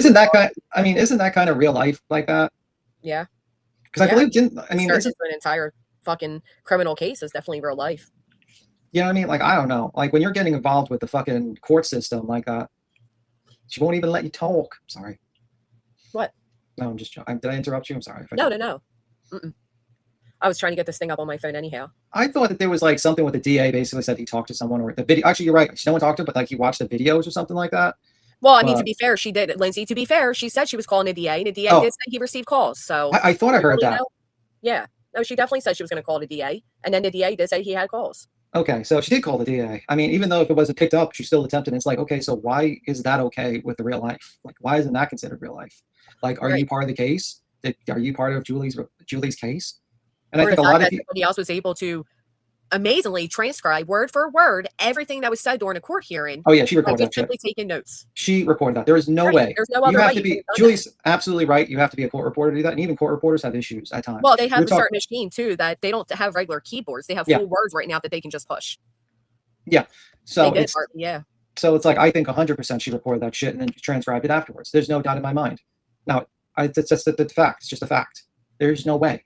isn't that kind? I mean, isn't that kind of real life like that? Yeah. Because I believe didn't. I mean, an entire fucking criminal case is definitely real life. You know what I mean? Like, I don't know. Like when you're getting involved with the fucking court system like that, she won't even let you talk. Sorry. What? No, I'm just. Did I interrupt you? I'm sorry. No. Mm-mm. I was trying to get this thing up on my phone anyhow. I thought that there was like something with the DA basically said he talked to someone or the video. Actually, you're right. No one talked to him, but like he watched the videos or something like that. Well, I mean, to be fair, she did. Lindsay, to be fair, she said she was calling the DA, and the DA did say he received calls. So I thought I heard that. Yeah. No, she definitely said she was going to call the DA, and then the DA did say he had calls. Okay, so she did call the DA. I mean, even though if it wasn't picked up, she still attempted. It's like, okay, so why is that okay with the real life? Like, why isn't that considered real life? Like, are you part of the case? Are you part of Julie's case? And I think a lot of people, somebody else was able to amazingly transcribe word for word everything that was said during a court hearing. Oh yeah, she recorded that. Simply taking notes. She recorded that. There is no way. There's no other you have way. To be. Julie's absolutely right. You have to be a court reporter to do that, and even court reporters have issues at times. Well, they have a certain machine too that they don't have regular keyboards. They have full words right now that they can just push. Yeah. So So it's like I think 100% she recorded that shit and then transcribed it afterwards. There's no doubt in my mind. Now, it's just the fact. It's just a fact. There's no way.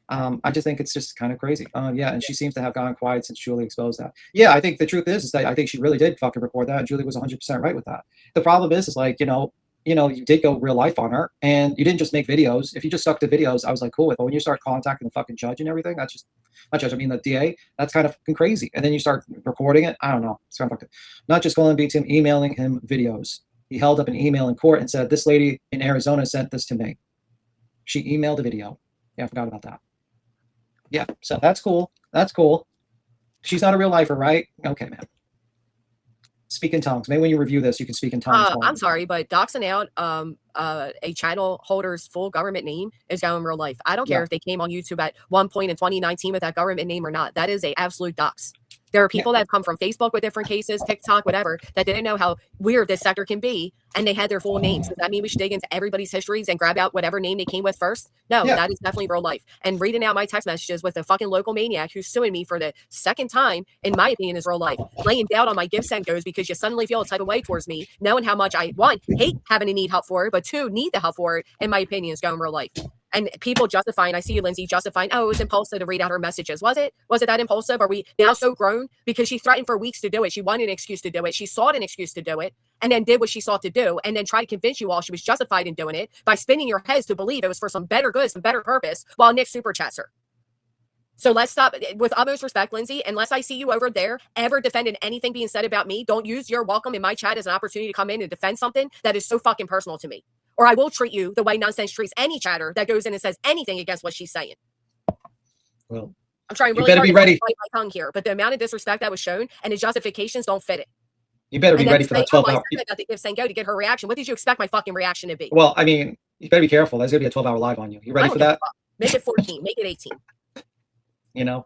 I just think it's just kind of crazy. Yeah, and she seems to have gone quiet since Julie exposed that. Yeah, I think the truth is that I think she really did fucking record that, and Julie was 100% right with that. The problem is like, you did go real life on her, and you didn't just make videos. If you just stuck to videos, I was like, cool with. But when you start contacting the fucking judge and everything, that's just not judge. I mean, the DA, that's kind of fucking crazy. And then you start recording it. I don't know. It's kind of fucking not just calling BTim, emailing him videos. He held up an email in court and said, "This lady in Arizona sent this to me." She emailed a video. Yeah, I forgot about that. Yeah, so that's cool. That's cool. She's not a real lifer, right? Okay, man. Speak in tongues. Maybe when you review this, you can speak in tongues. I'm sorry, but doxing out a channel holder's full government name is going real life. I don't care if they came on YouTube at one point in 2019 with that government name or not. That is a absolute dox. There are people that have come from Facebook with different cases, TikTok, whatever, that didn't know how weird this sector can be, and they had their full names. Does that mean we should dig into everybody's histories and grab out whatever name they came with first? No, that is definitely real life. And reading out my text messages with a fucking local maniac who's suing me for the second time, in my opinion, is real life. Laying doubt on my give send goes because you suddenly feel a type of way towards me, knowing how much I, one, hate having to need help for it, but two, need the help for it, in my opinion, is going real life. And people justifying, I see you, Lindsay, justifying, oh, it was impulsive to read out her messages. Was it? Was it that impulsive? Are we now so grown? Because she threatened for weeks to do it. She wanted an excuse to do it. She sought an excuse to do it and then did what she sought to do and then tried to convince you all she was justified in doing it by spinning your heads to believe it was for some better good, some better purpose while Nick super chats her. So let's stop. With utmost respect, Lindsay, unless I see you over there ever defending anything being said about me, don't use your welcome in my chat as an opportunity to come in and defend something that is so fucking personal to me. Or I will treat you the way Nonsense treats any chatter that goes in and says anything against what she's saying. Well, I'm trying really hard to bite my tongue here, but the amount of disrespect that was shown and the justifications don't fit it. You better be ready for that 12-hour. I got to give Sango to get her reaction. What did you expect my fucking reaction to be? Well, I mean, you better be careful. There's going to be a 12-hour live on you. You ready for that? Make it 14. Make it 18.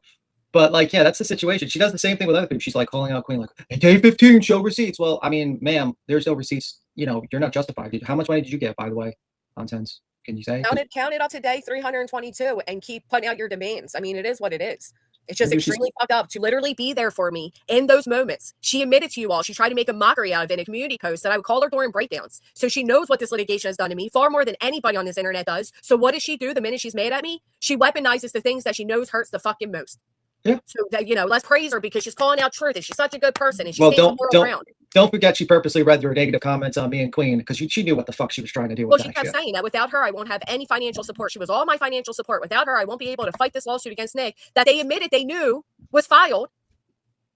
But like, yeah, that's the situation. She does the same thing with other people. She's like calling out Queen, like, hey, day 15, show receipts. Well, I mean, ma'am, there's no receipts. You're not justified. How much money did you get, by the way? Nonsense. Can you say? Count it up today, 322, and keep putting out your demands. I mean, it is what it is. It's just extremely fucked up to literally be there for me in those moments. She admitted to you all. She tried to make a mockery out of it in a community post that I would call her during breakdowns. So she knows what this litigation has done to me far more than anybody on this internet does. So what does she do the minute she's mad at me? She weaponizes the things that she knows hurts the fucking most. Yeah. So that, let's praise her because she's calling out truth and she's such a good person and she stands the world around. Don't forget she purposely read your negative comments on me and Queen because she knew what the fuck she was trying to do. Well, she kept saying that without her, I won't have any financial support. She was all my financial support. Without her, I won't be able to fight this lawsuit against Nick that they admitted they knew was filed.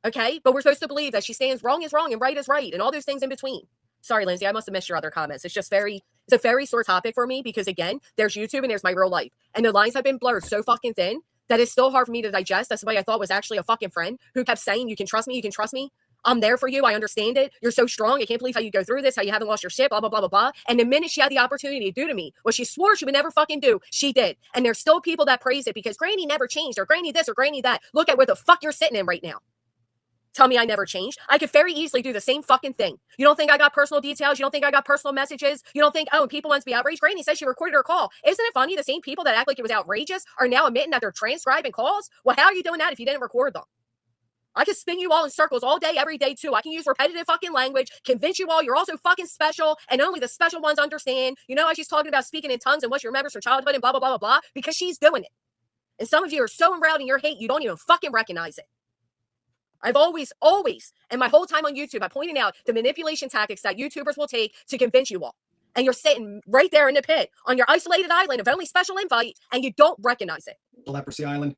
Okay. But we're supposed to believe that she stands wrong is wrong and right is right and all those things in between. Sorry, Lindsay, I must have missed your other comments. It's a very sore topic for me because again, there's YouTube and there's my real life. And the lines have been blurred so fucking thin that it's still hard for me to digest. That's somebody I thought was actually a fucking friend who kept saying, you can trust me. You can trust me. I'm there for you. I understand it. You're so strong. I can't believe how you go through this, how you haven't lost your shit, blah, blah, blah, blah, blah. And the minute she had the opportunity to do to me what she swore she would never fucking do, she did. And there's still people that praise it because Granny never changed or Granny this or Granny that. Look at where the fuck you're sitting in right now. Tell me I never changed. I could very easily do the same fucking thing. You don't think I got personal details? You don't think I got personal messages? You don't think, oh, people want to be outraged? Granny says she recorded her call. Isn't it funny? The same people that act like it was outrageous are now admitting that they're transcribing calls? Well, how are you doing that if you didn't record them? I can spin you all in circles all day, every day, too. I can use repetitive fucking language, convince you all you're also fucking special, and only the special ones understand. You know how she's talking about speaking in tongues and what she remembers from childhood and blah, blah, blah, blah, blah, because she's doing it. And some of you are so embroiled in your hate, you don't even fucking recognize it. I've always, and my whole time on YouTube, I pointed out the manipulation tactics that YouTubers will take to convince you all. And you're sitting right there in the pit on your isolated island of only special invite, and you don't recognize it. The leprosy island.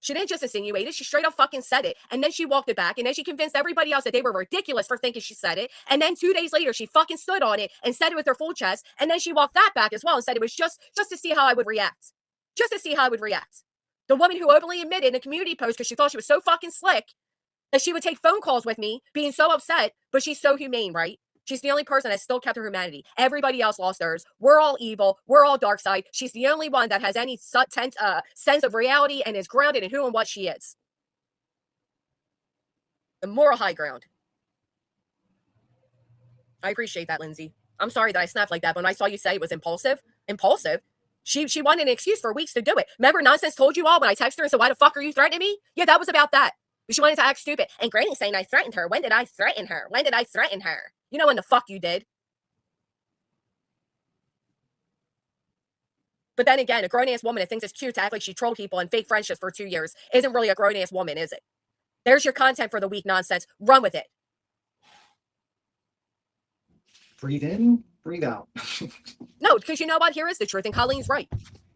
She didn't just insinuate it. She straight up fucking said it. And then she walked it back. And then she convinced everybody else that they were ridiculous for thinking she said it. And then 2 days later, she fucking stood on it and said it with her full chest. And then she walked that back as well and said it was just to see how I would react. Just to see how I would react. The woman who openly admitted in a community post because she thought she was so fucking slick that she would take phone calls with me being so upset, but she's so humane, right? She's the only person that still kept her humanity. Everybody else lost theirs. We're all evil. We're all dark side. She's the only one that has any sense of reality and is grounded in who and what she is. The moral high ground. I appreciate that, Lindsay. I'm sorry that I snapped like that. But when I saw you say it was impulsive, she wanted an excuse for weeks to do it. Remember Nonsense told you all when I texted her and said, why the fuck are you threatening me? Yeah, that was about that. She wanted to act stupid. And Granny's saying I threatened her. When did I threaten her? When did I threaten her? You know when the fuck you did. But then again, a grown-ass woman that thinks it's cute to act like she trolled people and fake friendships for 2 years isn't really a grown-ass woman, is it? There's your content for the week, Nonsense. Run with it. Breathe in, breathe out. No, because you know what? Here is the truth, and Colleen's right.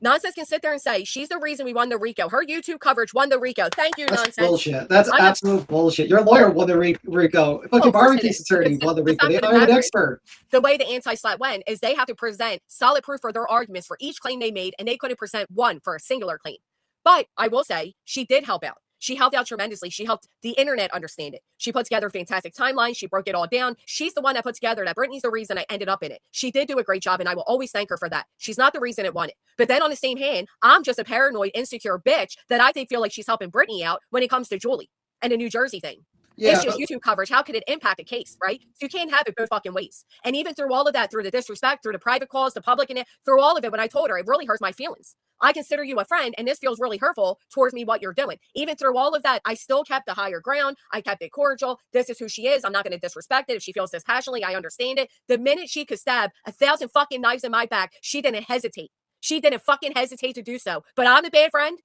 Nonsense can sit there and say she's the reason we won the RICO. Her YouTube coverage won the RICO. Thank you, Nonsense. That's bullshit. That's absolute bullshit. Your lawyer won the RICO. Fucking barbecue's attorney won the RICO. They hired an expert. The way the anti-slat went is they have to present solid proof for their arguments for each claim they made, and they couldn't present one for a singular claim. But I will say she did help out. She helped out tremendously. She helped the internet understand it. She put together a fantastic timeline. She broke it all down. She's the one that put together that Brittany's the reason I ended up in it. She did do a great job, and I will always thank her for that. She's not the reason it won it. But then on the same hand, I'm just a paranoid, insecure bitch that I feel like she's helping Brittany out when it comes to Julie and the New Jersey thing. Yeah, it's just YouTube coverage. How could it impact a case, right? So you can't have it both fucking ways. And even through all of that, through the disrespect, through the private calls, the public, and it, through all of it, when I told her, it really hurts my feelings. I consider you a friend, and this feels really hurtful towards me, what you're doing. Even through all of that, I still kept the higher ground. I kept it cordial. This is who she is. I'm not going to disrespect it. If she feels this passionately, I understand it. The minute she could stab 1,000 fucking knives in my back, she didn't hesitate. She didn't fucking hesitate to do so. But I'm the bad friend.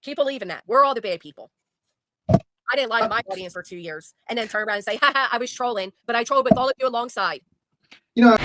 Keep believing that. We're all the bad people. I didn't lie to my audience for 2 years and then turn around and say, haha, I was trolling, but I trolled with all of you alongside. You know,